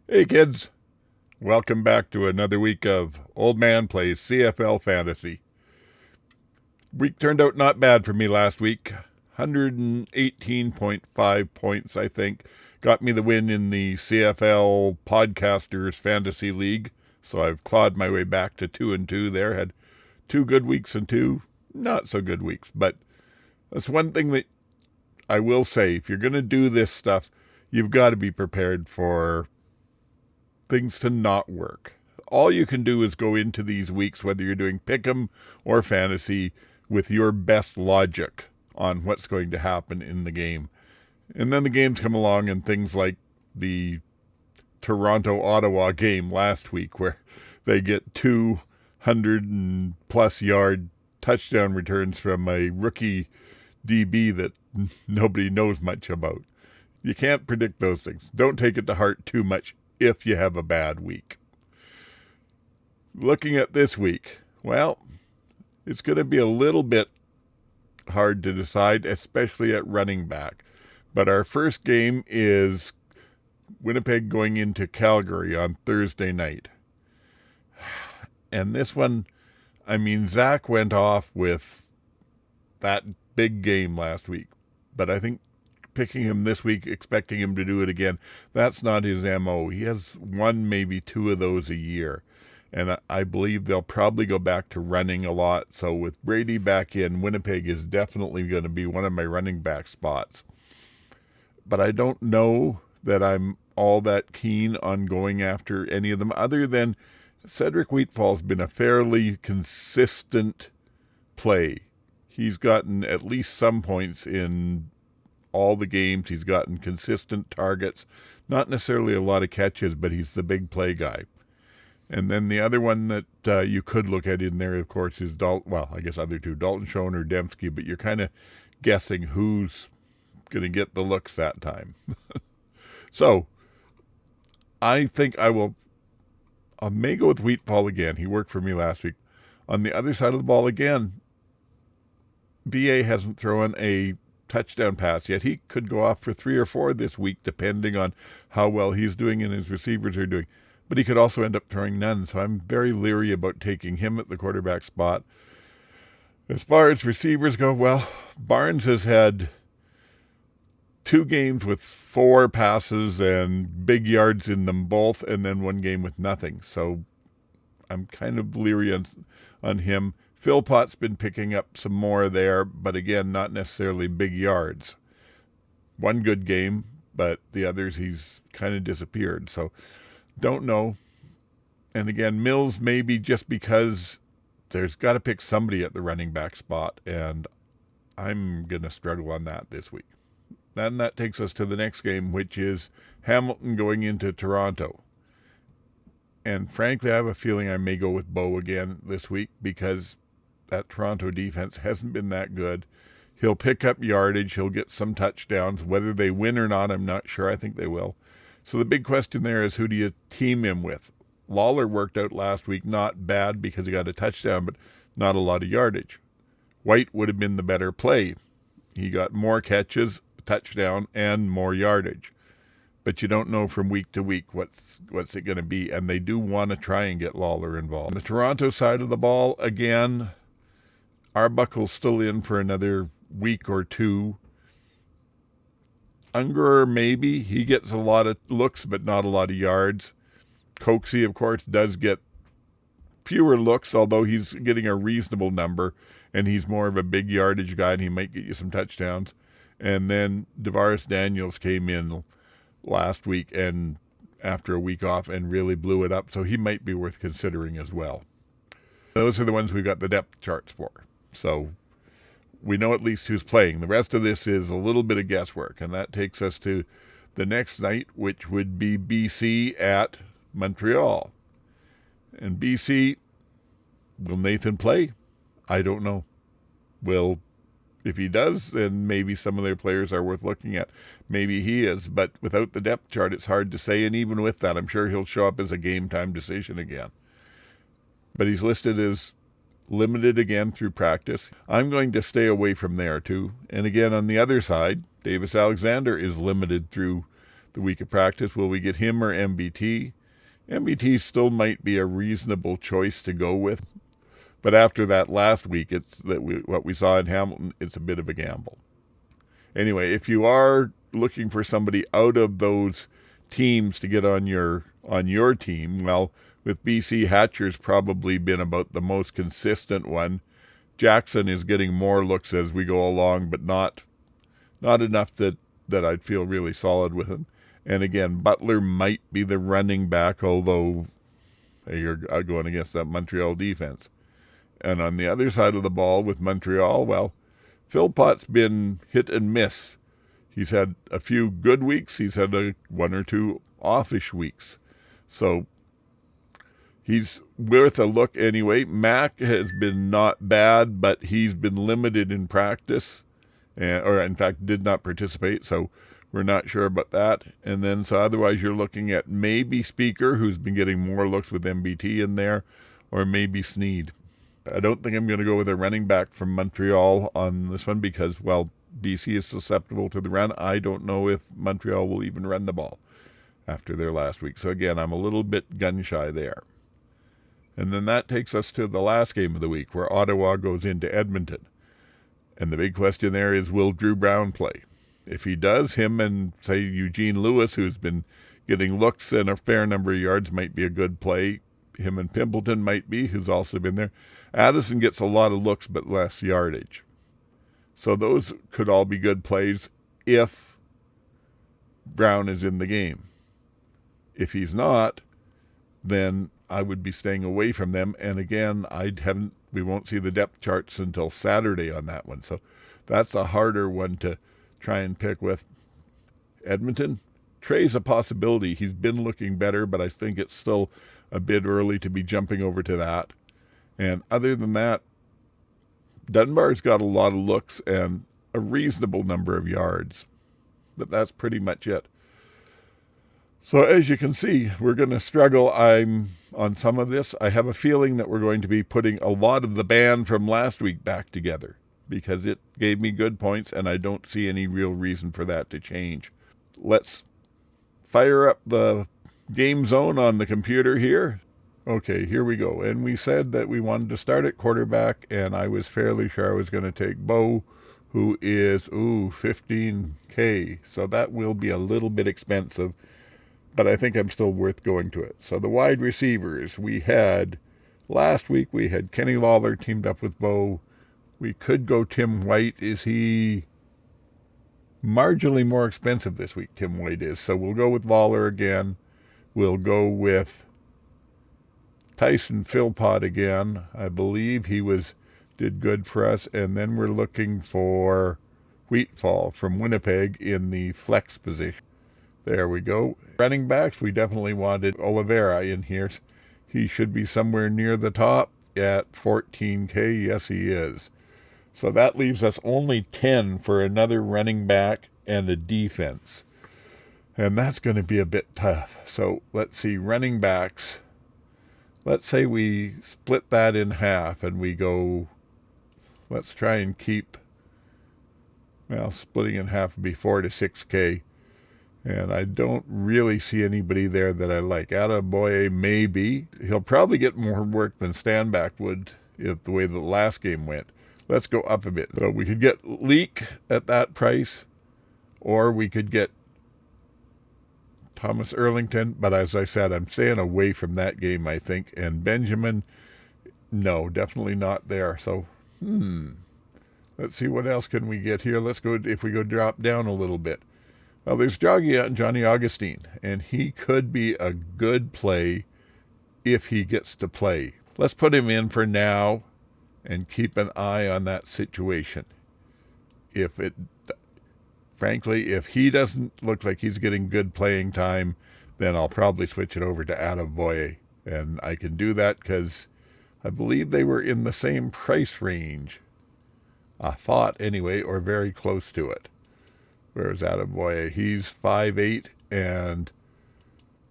Hey kids, welcome back to another week of Old Man Plays CFL Fantasy. Week turned out not bad for me last week. 118.5 points, I think. Got me the win in the CFL Podcasters Fantasy League. So I've clawed my way back to 2-2 there. Had 2 good weeks and 2 not so good weeks. But that's one thing that I will say. If you're going to do this stuff, you've got to be prepared for things to not work. All you can do is go into these weeks, whether you're doing pick'em or fantasy, with your best logic on what's going to happen in the game. And then the games come along and things like the Toronto-Ottawa game last week, where they get 200 and plus yard touchdown returns from a rookie DB that nobody knows much about. You can't predict those things. Don't take it to heart too much if you have a bad week. Looking at this week, well, it's going to be a little bit hard to decide, especially at running back. But our first game is Winnipeg going into Calgary on Thursday night. And this one, Zach went off with that big game last week. But I think picking him this week, expecting him to do it again, that's not his MO. He has 1, maybe 2 of those a year. And I believe they'll probably go back to running a lot. So with Brady back in, Winnipeg is definitely going to be one of my running back spots. But I don't know that I'm all that keen on going after any of them, other than Cedric Wheatfall's been a fairly consistent play. He's gotten at least some points in all the games. He's gotten consistent targets, not necessarily a lot of catches, but he's the big play guy. And then the other one that you could look at in there, of course, is other two, Dalton Schoen or Dembski, but you're kind of guessing who's going to get the looks that time. So I think I may go with Wheatfall again. He worked for me last week. On the other side of the ball again, VA hasn't thrown a touchdown pass yet. He could go off for 3 or 4 this week, depending on how well he's doing and his receivers are doing. But he could also end up throwing none, so I'm very leery about taking him at the quarterback spot. As far as receivers go, well, Barnes has had 2 games with 4 passes and big yards in them both, and then 1 game with nothing. So I'm kind of leery on him. Philpott's been picking up some more there, but again, not necessarily big yards. 1 good game, but the others he's kind of disappeared. So don't know. And again, Mills maybe just because there's got to pick somebody at the running back spot, and I'm going to struggle on that this week. Then that takes us to the next game, which is Hamilton going into Toronto. And frankly, I have a feeling I may go with Bo again this week because that Toronto defense hasn't been that good. He'll pick up yardage. He'll get some touchdowns. Whether they win or not, I'm not sure. I think they will. So the big question there is, who do you team him with? Lawler worked out last week, not bad because he got a touchdown, but not a lot of yardage. White would have been the better play. He got more catches, touchdown, and more yardage. But you don't know from week to week what's it going to be, and they do want to try and get Lawler involved. On the Toronto side of the ball, again, Arbuckle's still in for another week or 2. Ungerer, maybe. He gets a lot of looks, but not a lot of yards. Coxie, of course, does get fewer looks, although he's getting a reasonable number, and he's more of a big yardage guy, and he might get you some touchdowns. And then DeVaris Daniels came in last week and after a week off and really blew it up, so he might be worth considering as well. Those are the ones we've got the depth charts for. So we know at least who's playing. The rest of this is a little bit of guesswork, and that takes us to the next night, which would be BC at Montreal. And BC, will Nathan play? I don't know. If he does, then maybe some of their players are worth looking at. Maybe he is, but without the depth chart, it's hard to say, and even with that, I'm sure he'll show up as a game-time decision again. But he's listed as limited again through practice. I'm going to stay away from there too. And again, on the other side, Davis Alexander is limited through the week of practice. Will we get him or MBT? MBT still might be a reasonable choice to go with, but after that last week, what we saw in Hamilton, it's a bit of a gamble. Anyway, if you are looking for somebody out of those teams to get on your team, well, with BC, Hatcher's probably been about the most consistent one. Jackson is getting more looks as we go along, but not enough that I'd feel really solid with him. And again, Butler might be the running back, although you're going against that Montreal defense. And on the other side of the ball with Montreal, well, Philpott's been hit and miss. He's had a few good weeks. He's had one or two offish weeks. So he's worth a look anyway. Mack has been not bad, but he's been limited in practice, or in fact did not participate. So we're not sure about that. And then so otherwise you're looking at maybe Speaker, who's been getting more looks with MBT in there, or maybe Sneed. I don't think I'm going to go with a running back from Montreal on this one because, well, BC is susceptible to the run. I don't know if Montreal will even run the ball after their last week. So again, I'm a little bit gun-shy there. And then that takes us to the last game of the week where Ottawa goes into Edmonton. And the big question there is, will Drew Brown play? If he does, him and, say, Eugene Lewis, who's been getting looks and a fair number of yards, might be a good play. Him and Pimpleton might be, who's also been there. Addison gets a lot of looks but less yardage. So those could all be good plays if Brown is in the game. If he's not, then I would be staying away from them. And again, we won't see the depth charts until Saturday on that one. So that's a harder one to try and pick with. Edmonton, Trey's a possibility. He's been looking better, but I think it's still a bit early to be jumping over to that. And other than that, Dunbar's got a lot of looks and a reasonable number of yards. But that's pretty much it. So as you can see, we're going to struggle. I'm on some of this. I have a feeling that we're going to be putting a lot of the band from last week back together because it gave me good points, and I don't see any real reason for that to change. Let's fire up the game zone on the computer here. Okay, here we go. And we said that we wanted to start at quarterback, and I was fairly sure I was going to take Bo, who is, 15K. So that will be a little bit expensive, but I think I'm still worth going to it. So the wide receivers, last week we had Kenny Lawler teamed up with Bo. We could go Tim White. Is he marginally more expensive this week? Tim White is. So we'll go with Lawler again. We'll go with Tyson Philpott again. I believe he did good for us. And then we're looking for Wheatfall from Winnipeg in the flex position. There we go. Running backs, we definitely wanted Oliveira in here. He should be somewhere near the top at 14K. Yes, he is. So that leaves us only 10 for another running back and a defense. And that's going to be a bit tough. So let's see, running backs. Let's say we split that in half and we go, let's try and keep, splitting in half would be 4 to 6K. And I don't really see anybody there that I like. Attaboy, maybe. He'll probably get more work than Stanback would if the way the last game went. Let's go up a bit. So we could get Leak at that price, or we could get Thomas Erlington. But as I said, I'm staying away from that game, I think. And Benjamin, no, definitely not there. So, let's see what else can we get here. Let's go, if we go drop down a little bit. Well, there's Johnny Augustine, and he could be a good play if he gets to play. Let's put him in for now and keep an eye on that situation. Frankly, if he doesn't look like he's getting good playing time, then I'll probably switch it over to Attaboy. And I can do that because I believe they were in the same price range. I thought anyway, or very close to it. Where's Attaboy? He's 5'8", and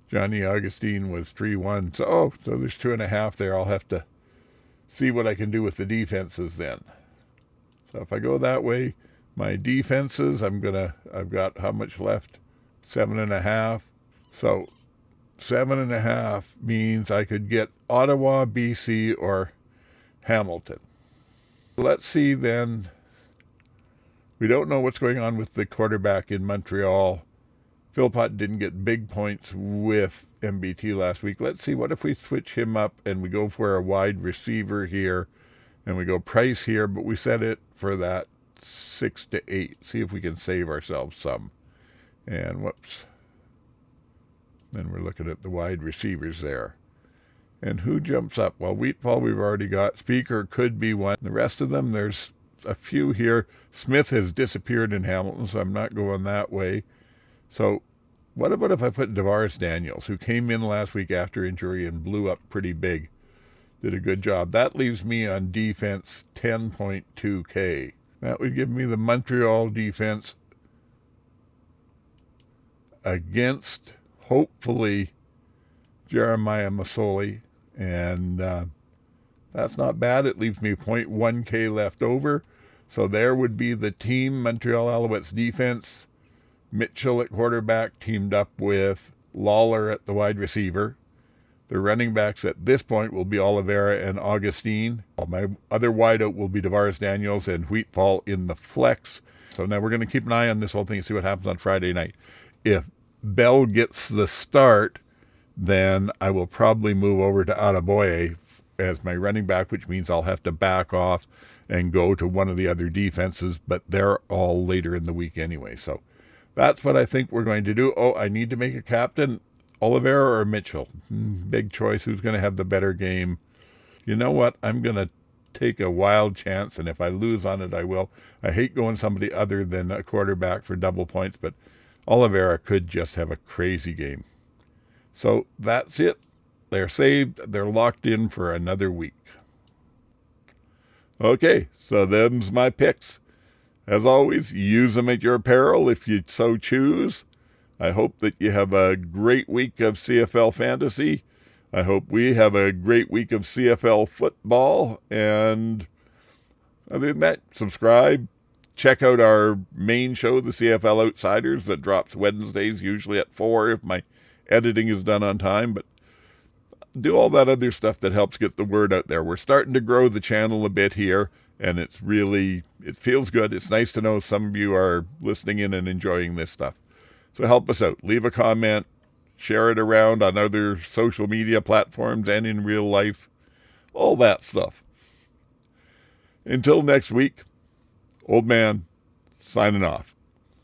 Johnny Augustine was 3'1". So there's 2.5 there. I'll have to see what I can do with the defenses then. So if I go that way, my defenses, I've got how much left? 7.5. So 7.5 means I could get Ottawa, BC, or Hamilton. Let's see then. We don't know what's going on with the quarterback in Montreal. Philpott didn't get big points with MBT last week. Let's see, what if we switch him up and we go for a wide receiver here and we go Price here, but we set it for that 6 to 8. See if we can save ourselves some. And whoops. Then we're looking at the wide receivers there. And who jumps up? Well, Wheatfall we've already got. Speaker could be one. The rest of them, there's a few here. Smith has disappeared in Hamilton, so I'm not going that way. So what about if I put DeVaris Daniels, who came in last week after injury and blew up pretty big? Did a good job. That leaves me on defense 10.2K. That would give me the Montreal defense against, hopefully, Jeremiah Masoli. And that's not bad. It leaves me 0.1K left over. So there would be the team Montreal Alouettes defense. Mitchell at quarterback teamed up with Lawler at the wide receiver. The running backs at this point will be Oliveira and Augustine. My other wideout will be DeVaris Daniels and Wheatfall in the flex. So now we're going to keep an eye on this whole thing and see what happens on Friday night. If Bell gets the start, then I will probably move over to Adeboye as my running back, which means I'll have to back off and go to one of the other defenses, but they're all later in the week anyway. So that's what I think we're going to do. Oh, I need to make a captain. Oliveira or Mitchell? Big choice. Who's going to have the better game? You know what? I'm going to take a wild chance, and if I lose on it, I will. I hate going somebody other than a quarterback for double points, but Oliveira could just have a crazy game. So that's it. They're saved. They're locked in for another week. Okay, so them's my picks. As always, use them at your peril if you so choose. I hope that you have a great week of CFL Fantasy. I hope we have a great week of CFL football. And other than that, subscribe. Check out our main show, the CFL Outsiders, that drops Wednesdays, usually at 4 if my editing is done on time. But do all that other stuff that helps get the word out there. We're starting to grow the channel a bit here, and it feels good. It's nice to know some of you are listening in and enjoying this stuff. So help us out. Leave a comment. Share it around on other social media platforms and in real life. All that stuff. Until next week, Old Man signing off.